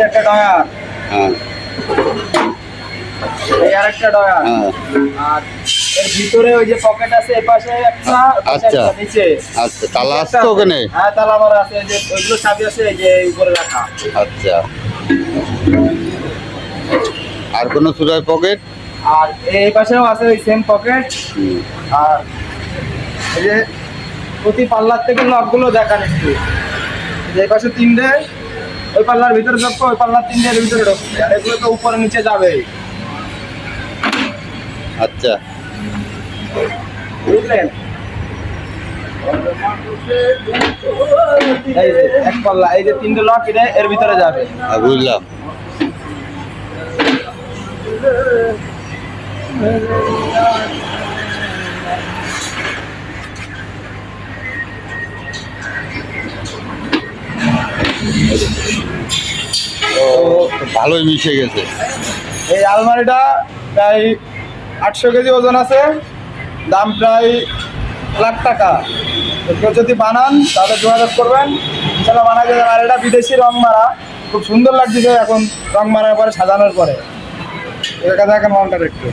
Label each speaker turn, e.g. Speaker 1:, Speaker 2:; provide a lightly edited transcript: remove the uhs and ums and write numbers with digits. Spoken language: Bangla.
Speaker 1: একটা ডয়ার,
Speaker 2: হ্যাঁ
Speaker 1: এই আরেকটা ডয়ার,
Speaker 2: হ্যাঁ
Speaker 1: আর এর ভিতরে ওই যে পকেট আছে এই পাশে একটা, ওই পাশে
Speaker 2: আচ্ছা।
Speaker 1: একটা, নিচে
Speaker 2: আচ্ছা তালা আছে তো ওখানে?
Speaker 1: হ্যাঁ তালা মারা আছে, এই যে ওইগুলো চাবি আছে এই যে উপরে রাখা।
Speaker 2: আচ্ছা, আর কোনো চুরাই পকেট?
Speaker 1: আর এই পাশেও আছে ওই সেম পকেট। আর এই যে প্রতি পাল্লার থেকে লকগুলো দেখান একটু, যে এই পাশে তিনটে, ওই পাল্লার ভিতরে ঢুকবে, ওই পাল্লার তিনটের ভিতরে ঢুকবে, আর এগুলো তো উপরে নিচে যাবে।
Speaker 2: আচ্ছা
Speaker 1: বুঝলেন? এই যে এক পাল্লা, এই যে তিনটে লক এটা এর ভিতরে যাবে।
Speaker 2: বুঝলাম। ও ভালোই মিশে গেছে।
Speaker 1: এই আলমারিটা প্রায় 800 কেজি ওজন আছে, দাম প্রায় $1,00,000। তো কেউ যদি বানান তাহলে যোগাযোগ করবেন, ইনশাল্লাহ বানাই দেবেন। আর এটা বিদেশি রং মারা, খুব সুন্দর লাগছে এখন রং মারার পরে, সাজানোর পরে। এটা দেখেন মাউন্টার একটু।